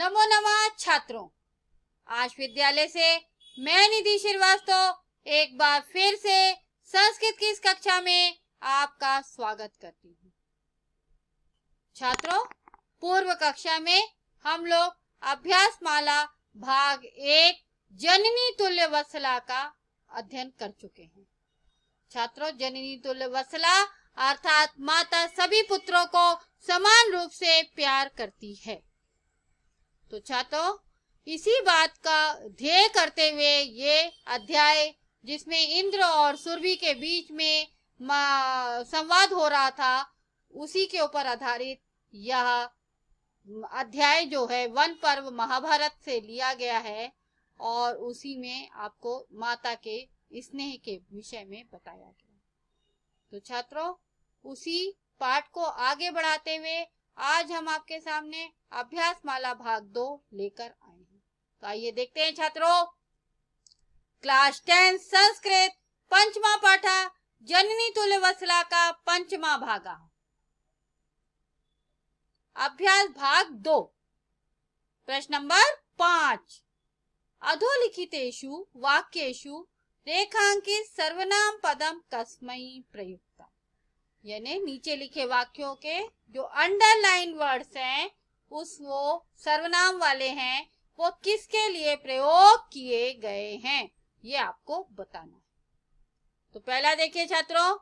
नमो नमः छात्रों। आज विद्यालय से मैं निधि श्रीवास्तव एक बार फिर से संस्कृत की इस कक्षा में आपका स्वागत करती हूँ। छात्रों, पूर्व कक्षा में हम लोग अभ्यास माला भाग 1 जननी तुल्य वत्सला का अध्ययन कर चुके हैं। छात्रों, जननी तुल्य वत्सला अर्थात माता सभी पुत्रों को समान रूप से प्यार करती है। तो छात्रों, इसी बात का ध्येय करते हुए ये अध्याय, जिसमें इंद्र और सुरभि के बीच में संवाद हो रहा था, उसी के ऊपर आधारित यह अध्याय जो है वन पर्व महाभारत से लिया गया है और उसी में आपको माता के स्नेह के विषय में बताया गया। तो छात्रों, उसी पाठ को आगे बढ़ाते हुए आज हम आपके सामने अभ्यास माला भाग 2 लेकर आए हैं। तो आइए देखते हैं छात्रों, क्लास 10 संस्कृत पंचमा पाठा जननी तुल्य वत्सला का पंचमा भागा। अभ्यास भाग 2, प्रश्न नंबर 5। अधोलिखितेषु वाक्येषु रेखांकित सर्वनाम पदम कस्मै प्रयुक्तम्। यानी नीचे लिखे वाक्यों के जो अंडरलाइन वर्ड्स हैं, वो सर्वनाम वाले हैं, वो किसके लिए प्रयोग किए गए हैं, ये आपको बताना है। तो पहला देखिए छात्रों,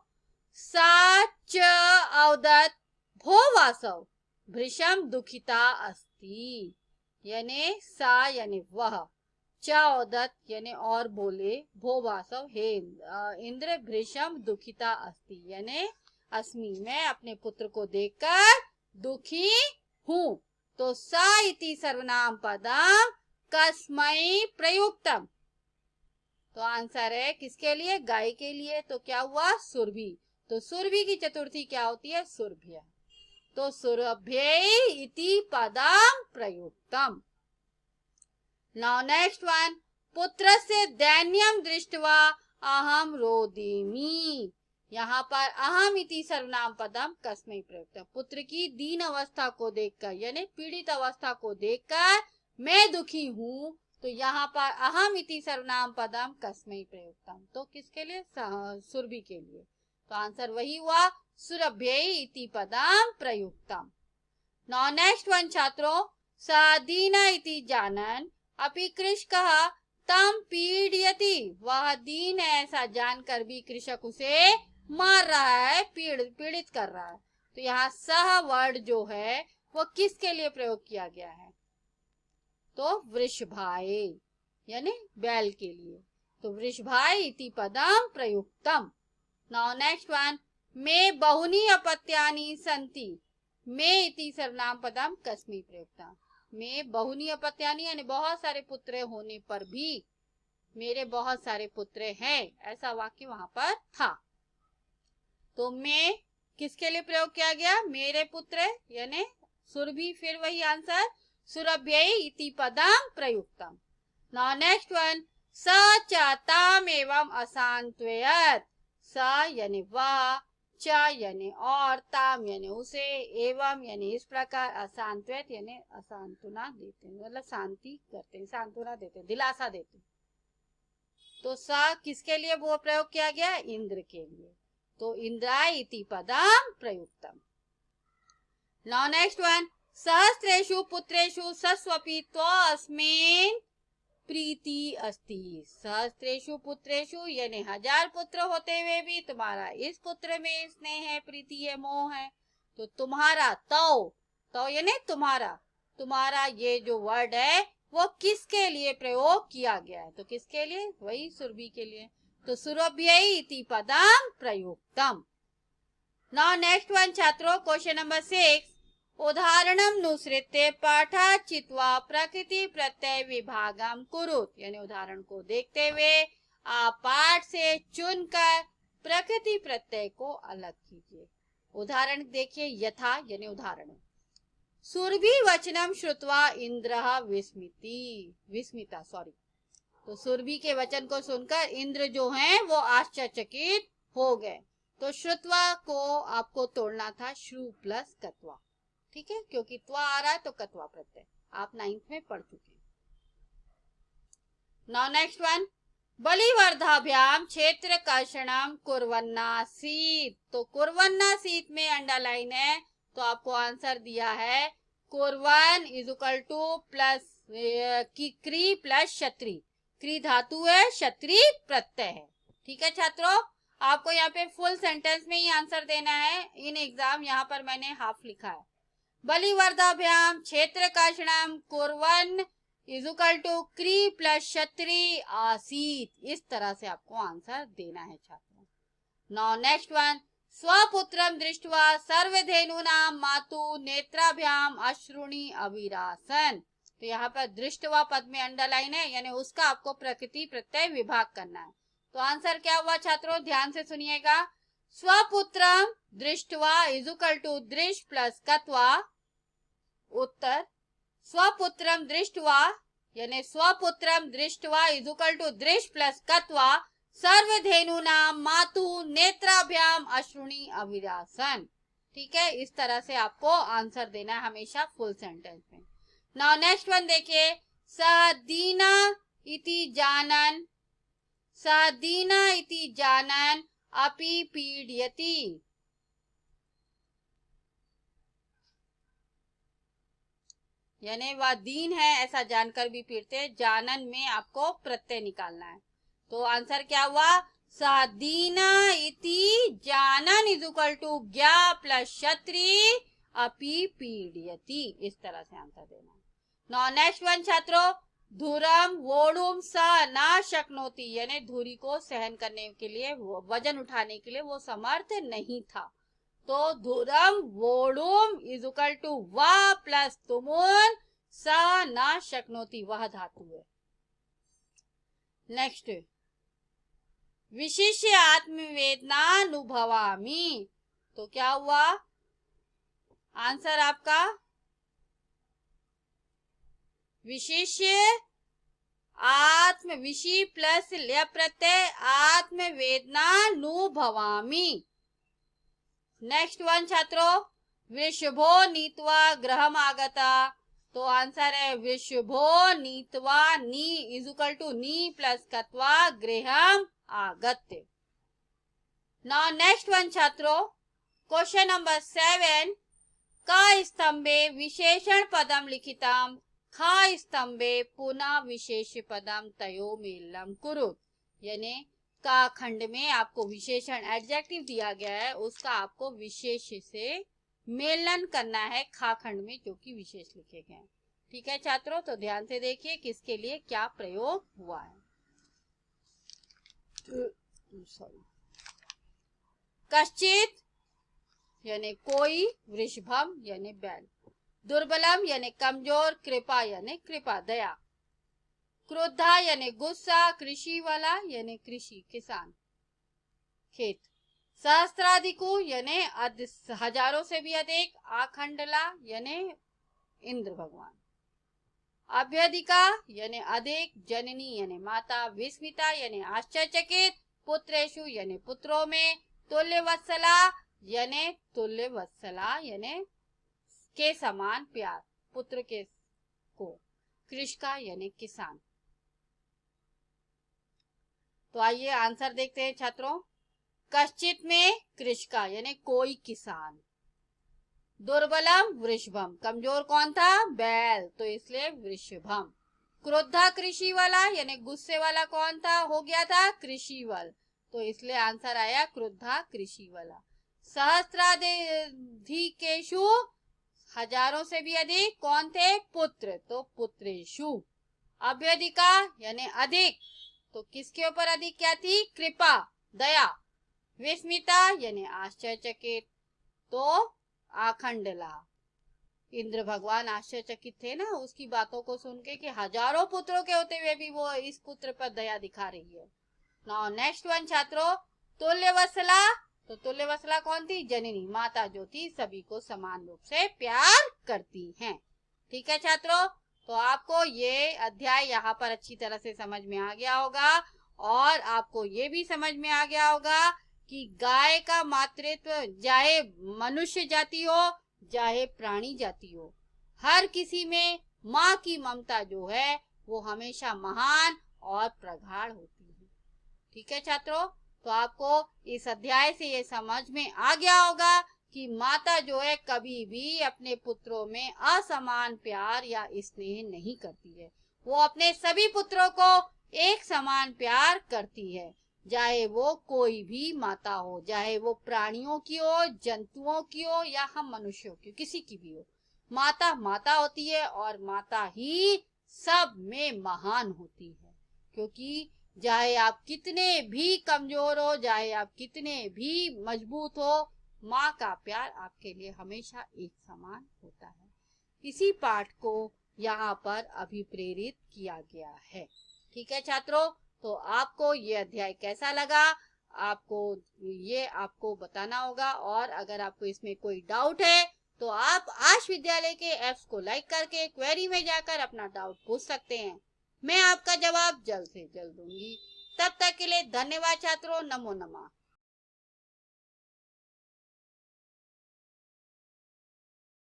सा च अवदत् भो वासव भृशम दुखिता अस्ति। यानी सा यानी वह, च अवदत् यानी और बोले, भो वासव हे इंद्र, भृशम दुखिता अस्ति यानी अस्मि मैं अपने पुत्र को देखकर दुखी हूँ। तो सा इति सर्वनाम पदम कस्मै प्रयुक्तम। तो आंसर है किसके लिए? गाय के लिए। तो क्या हुआ? सुरभि। तो सुरभि की चतुर्थी क्या होती है? सुरभ्य। तो सुरभ्यै इति पदम प्रयुक्तम। नाउ नेक्स्ट वन, पुत्रस्य दैन्यम दृष्ट्वा अहम रोदिमि। यहाँ पर अहम इति सर्वनाम पदम कस्मै प्रयुक्तम। पुत्र की दीन अवस्था को देखकर यानी पीड़ित अवस्था को देखकर मैं दुखी हूँ। तो यहाँ पर अहम इति सर्वनाम पदम कस्मै प्रयुक्तम। तो किसके लिए? सुरभि के लिए। तो आंसर वही हुआ, सुरभ्यै इति पदम प्रयुक्तम। नाउ नेक्स्ट वन छात्रों, सा दीन इति जानन् अपि कृषकः तम पीडयति। वह दीन है ऐसा जानकर भी कृषक उसे मार रहा है, पीड़ित कर रहा है। तो यहाँ सह वर्ड जो है वो किसके लिए प्रयोग किया गया है? तो वृषभाए यानी बैल के लिए। तो वृषभाए इति पदम प्रयुक्तम। नाउ नेक्स्ट वन, मे बहुनी अपत्यानि सन्ति। मे इति सर्वनाम पदम कस्मै प्रयुक्तम। मे बहुनी अपत्यानि यानी बहुत सारे पुत्र होने पर भी मेरे बहुत सारे पुत्र हैं, ऐसा वाक्य वहां पर था। तो मैं किसके लिए प्रयोग किया गया? मेरे पुत्र यानी सुरभि। फिर वही आंसर, सुरभ्यै इति पदम प्रयुक्तम। नाउ नेक्स्ट वन, स च ताम एवं असान्त्वयत्। स यानी वह, च यानी और, ताम यानी उसे, एवं यानी इस प्रकार, असान्त्वयत् यानी असांत्वना देते हैं, मतलब शांति करते हैं, सांत्वना देते हैं, दिलासा देते हैं। तो स किसके लिए वो प्रयोग किया गया? इंद्र के लिए। तो इंद्राय इति पदम प्रयुक्तम। नाउ नेक्स्ट वन, सहस्रेषु पुत्रेषु सस्वपि त्वस्मिन् प्रीति अस्ति। सहस्रेषु पुत्रेषु यानी 1000 पुत्र होते हुए भी तुम्हारा इस पुत्र में स्नेह है, प्रीति है, मोह है। तो तुम्हारा तो यानी तुम्हारा ये जो वर्ड है वो किसके लिए प्रयोग किया गया है? तो किसके लिए? वही सुरभि के लिए। तो सुरभ्यै इति पदम प्रयुक्तम। नाउ नेक्स्ट वन छात्रों, क्वेश्चन नंबर 6, उदाहरणम नुसृत्य पाठा चित्वा प्रकृति प्रत्यय विभागम कुरुत। यानी उदाहरण को देखते हुए आप पाठ से चुनकर प्रकृति प्रत्यय को अलग कीजिए। उदाहरण देखिए, यथा यानी उदाहरण, सुरभि वचनम श्रुत्वा इंद्रः विस्मिता। तो सुरभि के वचन को सुनकर इंद्र जो हैं वो आश्चर्यचकित हो गए। तो श्रुत्वा को आपको तोड़ना था श्रु प्लस कत्वा। ठीक है, क्योंकि त्वा आ रहा है तो कत्वा प्रत्यय, आप 9th में पढ़ चुके हैं। नाउ नेक्स्ट वन, बलिवर्धाभ्याम क्षेत्र कर्षणम कुर्वन्नासीत। तो कुर्वन्नासीत में अंडरलाइन है, तो आपको आंसर दिया है कुर्वन इज इक्वल टू प्लस क्री प्लस क्षत्रि। क्री धातु है, क्षत्रि प्रत्यय है। ठीक है छात्रों, आपको यहाँ पे फुल सेंटेंस में ही आंसर देना है। इन एग्जाम यहाँ पर मैंने हाफ लिखा है। बलिवर्धाभ्याम क्षेत्र कर्षणम कुर्वन इज इक्वल टू क्री प्लस क्षत्रि आसीत। इस तरह से आपको आंसर देना है छात्रों। नाउ नेक्स्ट वन, स्वपुत्रम दृष्ट्वा सर्वधेनुनाम मातु नेत्राभ्याम अश्रुणि अविरासन। तो यहाँ पर दृष्टवा पद में अंडरलाइन है, यानी उसका आपको प्रकृति प्रत्यय विभाग करना है। तो आंसर क्या हुआ छात्रों, ध्यान से सुनिएगा। स्वपुत्रम दृष्ट्वा इज इक्वल टू दृश प्लस कत्वा। उत्तर, स्वपुत्रम दृष्ट्वा यानी स्वपुत्रम दृष्ट्वा इज इक्वल टू दृश प्लस कत्वा सर्वधेनुनाम मातु नेत्राभ्याम अश्रुणि अविरासन। ठीक है, इस तरह से आपको आंसर देना है हमेशा फुल सेंटेंस में। नाउ नेक्स्ट वन देखिए, सदीना इति जानन, सदीना इति जानन अपि पीड्यति। यानी वह दीन है ऐसा जानकर भी पीड़ते। जानन में आपको प्रत्यय निकालना है। तो आंसर क्या हुआ, सदीना इति जानन इज इक्वल टू ज्ञा प्लस क्षत्रि अपि पीड्यति। इस तरह से आंसर देना है। नाउ नेक्स्ट वन छात्रों, धुरम वोडुम स ना शक्नोति। यानी धुरी को सहन करने के लिए, वजन उठाने के लिए वो समर्थ नहीं था। तो धुरम वोडुम इज इक्वल टू वा प्लस तुमुन स न शक्नोति, वह धातु है। नेक्स्ट, विशिष्य आत्मवेदना अनुभवामी। तो क्या हुआ आंसर आपका, विशिष्य आत्म विषि प्लस ल्य प्रत्यय आत्मवेदना अनुभवामी। नेक्स्ट वन छात्रों, वृषभो नीत्वा ग्रहम आगता। तो आंसर है वृषभो नीत्वा, नी इज इक्वल टू नी प्लस कत्वा गृहम आगत्य। नाउ नेक्स्ट वन छात्रों, क्वेश्चन नंबर 7, का स्तंभे विशेषण पदम लिखितम खा स्तंभे पुनः विशेष पदम तयो मेलम कुरु। यानी का खंड में आपको विशेषण एडजेक्टिव दिया गया है, उसका आपको विशेष से मेलन करना है खा खंड में जो कि विशेष लिखे गए हैं। ठीक है छात्रों, तो ध्यान से देखिए किसके लिए क्या प्रयोग हुआ है। कश्चित यानी कोई, वृषभम यानी बैल, दुर्बलम यानी कमजोर, कृपा यानी कृपा दया, क्रोधा यानी गुस्सा, कृषि वाला यानी कृषि किसान खेत, सहस्त्राधिकु यानी हजारों से भी अधिक, आखंडला यानी इंद्र भगवान, अभ्यधिका यानी अधिक, जननी यानी माता, विस्मिता यानी आश्चर्यचकित, पुत्रेशु यानी पुत्रों में, तुल्यवत्सला यानी तुल्यवत्सला यानी के समान प्यार, पुत्र के को, कृषका यानी किसान। तो आइए आंसर देखते हैं छात्रों। कश्चित में कृषका यानी कोई किसान, दुर्बलम वृषभम, कमजोर कौन था, बैल, तो इसलिए वृषभम, क्रोधा कृषि वाला यानी गुस्से वाला कौन था, हो गया था कृषिवल, तो इसलिए आंसर आया क्रोधा कृषि वाला, सहस्त्राधिकेषु हजारों से भी अधिक कौन थे, पुत्र, तो पुत्रेशु, अभ्यधिका यानी अधिक, तो किसके ऊपर अधिक क्या थी, कृपा दया, विस्मिता यानी आश्चर्यचकित, तो आखंडला, इंद्र भगवान आश्चर्यचकित थे ना उसकी बातों को सुन के कि हजारों पुत्रों के होते हुए भी वो इस पुत्र पर दया दिखा रही है। नाउ नेक्स्ट वन छात्रों, तुल्यवत्सला, तो तुल्यवत्सला कौन थी, जननी माता जो थी सभी को समान रूप से प्यार करती हैं। ठीक है छात्रों, तो आपको ये अध्याय यहाँ पर अच्छी तरह से समझ में आ गया होगा और आपको ये भी समझ में आ गया होगा कि गाय का मातृत्व चाहे मनुष्य जाति हो चाहे प्राणी जाति हो, हर किसी में माँ की ममता जो है वो हमेशा महान और प्रगाढ़ होती है। ठीक है छात्रों, तो आपको इस अध्याय से ये समझ में आ गया होगा कि माता जो है कभी भी अपने पुत्रों में असमान प्यार या स्नेह नहीं करती है। वो अपने सभी पुत्रों को एक समान प्यार करती है, चाहे वो कोई भी माता हो, चाहे वो प्राणियों की हो, जंतुओं की हो या हम मनुष्यों की, किसी की भी हो। माता माता होती है और माता ही सब में महान होती है, क्योंकि चाहे आप कितने भी कमजोर हो, चाहे आप कितने भी मजबूत हो, माँ का प्यार आपके लिए हमेशा एक समान होता है। इसी पाठ को यहाँ पर अभिप्रेरित किया गया है। ठीक है छात्रों, तो आपको ये अध्याय कैसा लगा, आपको बताना होगा। और अगर आपको इसमें कोई डाउट है तो आप आश विद्यालय के ऐप्स को लाइक करके क्वेरी में जाकर अपना डाउट पूछ सकते हैं। मैं आपका जवाब जल्द से जल्द दूंगी। तब तक के लिए धन्यवाद छात्रों। नमो नमः।